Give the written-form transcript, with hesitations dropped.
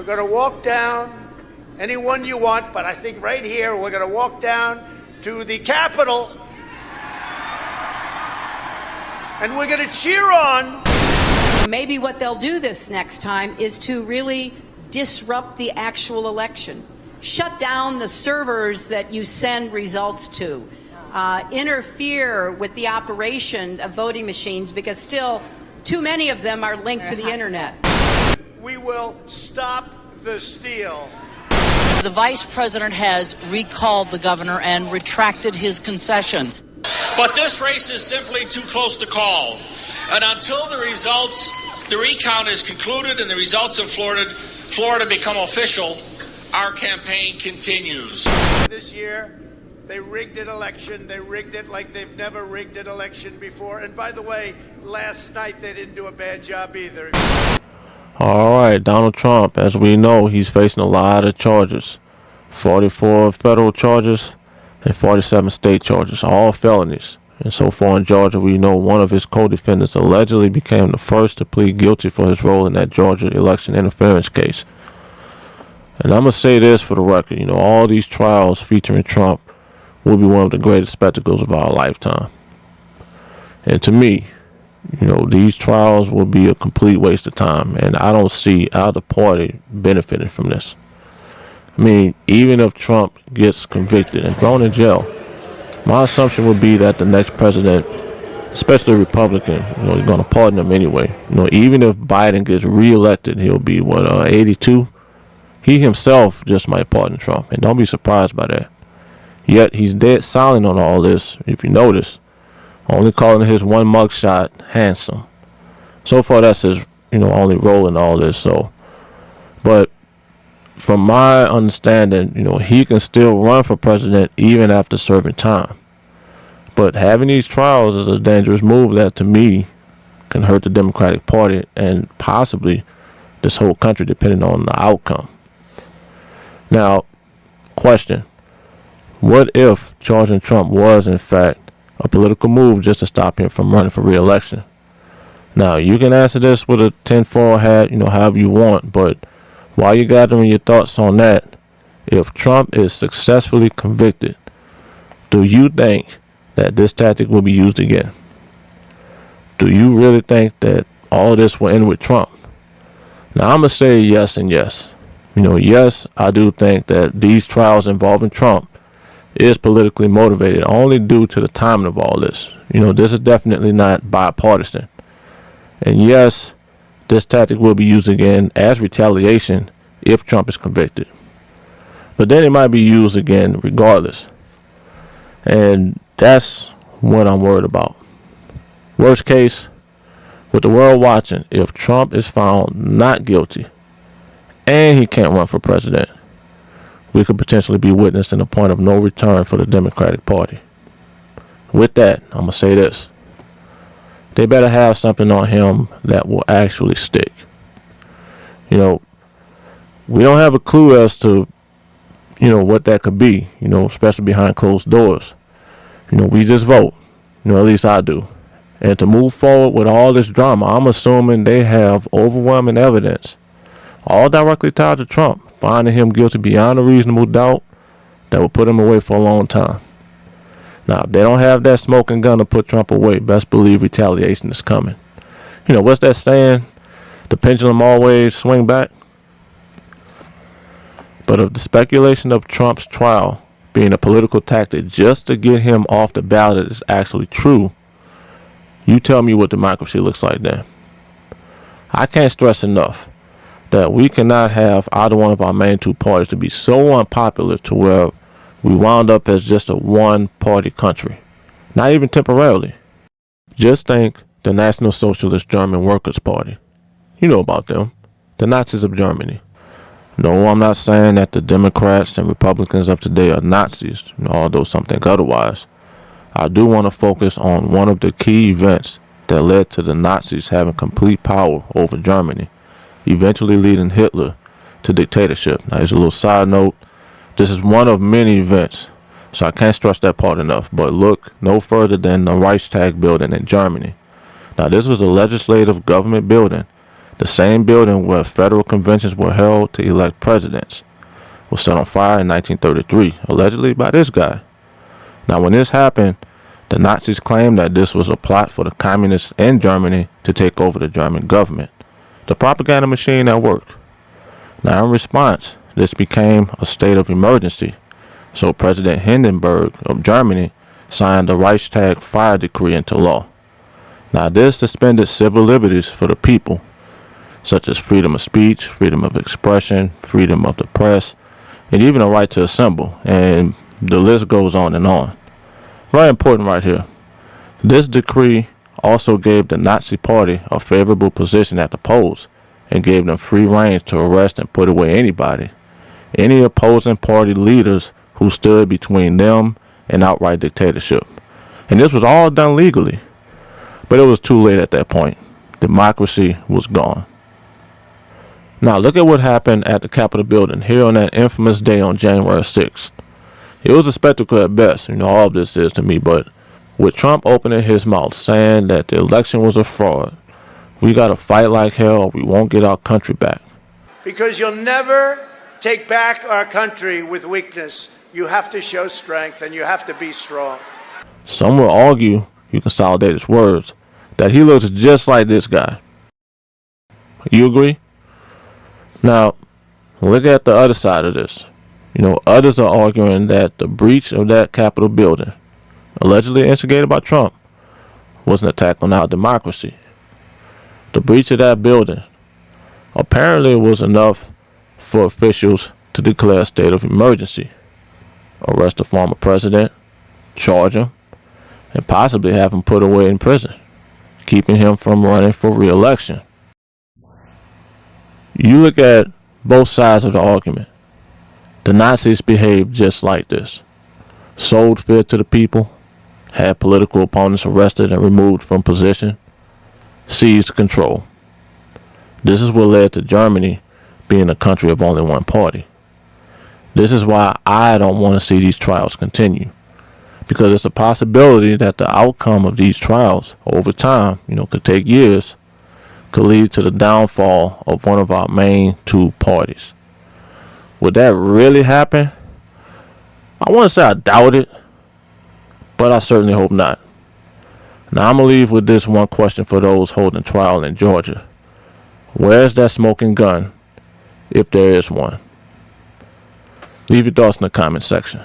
We're going to walk down, anyone you want, but I think right here we're going to walk down to the Capitol, and we're going to cheer on. Maybe what they'll do this next time is to really disrupt the actual election. Shut down the servers that you send results to. Interfere with the operation of voting machines, because still too many of them are linked to the internet. We will stop the steal. The vice president has recalled the governor and retracted his concession. But this race is simply too close to call. And until the recount is concluded and the results in Florida become official, our campaign continues. This year, they rigged an election. They rigged it like they've never rigged an election before. And by the way, last night they didn't do a bad job either. All right, Donald Trump, as we know, he's facing a lot of charges. 44 federal charges and 47 state charges, all felonies. And so far in Georgia, we know one of his co-defendants allegedly became the first to plead guilty for his role in that Georgia election interference case. And I'm going to say this for the record, all these trials featuring Trump will be one of the greatest spectacles of our lifetime. And to me, these trials will be a complete waste of time, and I don't see either party benefiting from this. I mean, even if Trump gets convicted and thrown in jail, my assumption would be that the next president, especially a Republican, is going to pardon him anyway. Even if Biden gets reelected, he'll be, 82? He himself just might pardon Trump, and don't be surprised by that. Yet he's dead silent on all this, if you notice, only calling his one mugshot handsome. So far, that's his, only role in all this. But from my understanding, he can still run for president even after serving time. But having these trials is a dangerous move that, to me, can hurt the Democratic Party and possibly this whole country, depending on the outcome. Now, question. What if charging Trump was, in fact, a political move just to stop him from running for re-election? Now, you can answer this with a tinfoil hat, however you want, but while you're gathering your thoughts on that, if Trump is successfully convicted, do you think that this tactic will be used again? Do you really think that all of this will end with Trump? Now, I'm going to say yes and yes. Yes, I do think that these trials involving Trump is politically motivated only due to the timing of all this. This is definitely not bipartisan. And yes, this tactic will be used again as retaliation if Trump is convicted. But then it might be used again regardless. And that's what I'm worried about. Worst case, with the world watching, if Trump is found not guilty and he can't run for president, we could potentially be witnessing a point of no return for the Democratic Party. With that, I'm going to say this. They better have something on him that will actually stick. We don't have a clue as to, what that could be, especially behind closed doors. We just vote. At least I do. And to move forward with all this drama, I'm assuming they have overwhelming evidence, all directly tied to Trump, finding him guilty beyond a reasonable doubt that will put him away for a long time. Now, if they don't have that smoking gun to put Trump away, best believe retaliation is coming. What's that saying? The pendulum always swing back. But if the speculation of Trump's trial being a political tactic just to get him off the ballot is actually true, you tell me what democracy looks like then. I can't stress enough that we cannot have either one of our main two parties to be so unpopular to where we wound up as just a one-party country. Not even temporarily. Just think the National Socialist German Workers' Party. You know about them. The Nazis of Germany. No, I'm not saying that the Democrats and Republicans of today are Nazis, although some think otherwise. I do want to focus on one of the key events that led to the Nazis having complete power over Germany, eventually leading Hitler to dictatorship. Now, here's a little side note. This is one of many events, so I can't stress that part enough. But look no further than the Reichstag building in Germany. Now, this was a legislative government building the same building where federal conventions were held to elect presidents, was set on fire in 1933, allegedly by this guy. Now, when this happened, the Nazis claimed that this was a plot for the communists in Germany to take over the German government, the propaganda machine that worked. Now, in response, this became a state of emergency, so President Hindenburg of Germany signed the Reichstag fire decree into law. Now, this suspended civil liberties for the people, such as freedom of speech, freedom of expression, freedom of the press, and even a right to assemble, and the list goes on and on. Very important right here. This decree also gave the Nazi Party a favorable position at the polls and gave them free rein to arrest and put away any opposing party leaders who stood between them and outright dictatorship. And this was all done legally. But it was too late at that point. Democracy was gone. Now look at what happened at the Capitol building here on that infamous day on January 6th. It was a spectacle at best, all of this is to me, but with Trump opening his mouth saying that the election was a fraud, we gotta fight like hell or we won't get our country back. Because you'll never take back our country with weakness. You have to show strength and you have to be strong. Some will argue, you consolidate his words, that he looks just like this guy. You agree? Now, look at the other side of this. Others are arguing that the breach of that Capitol building, allegedly instigated by Trump, was an attack on our democracy. The breach of that building apparently was enough for officials to declare a state of emergency, arrest the former president, charge him, and possibly have him put away in prison, keeping him from running for re-election. You look at both sides of the argument. The Nazis behaved just like this. Sold fear to the people, had political opponents arrested and removed from position, seized control. This is what led to Germany being a country of only one party. This is why I don't want to see these trials continue. Because it's a possibility that the outcome of these trials over time, could take years, could lead to the downfall of one of our main two parties. Would that really happen? I want to say I doubt it, but I certainly hope not. Now I'm going to leave with this one question for those holding trial in Georgia. Where's that smoking gun, if there is one? Leave your thoughts in the comment section.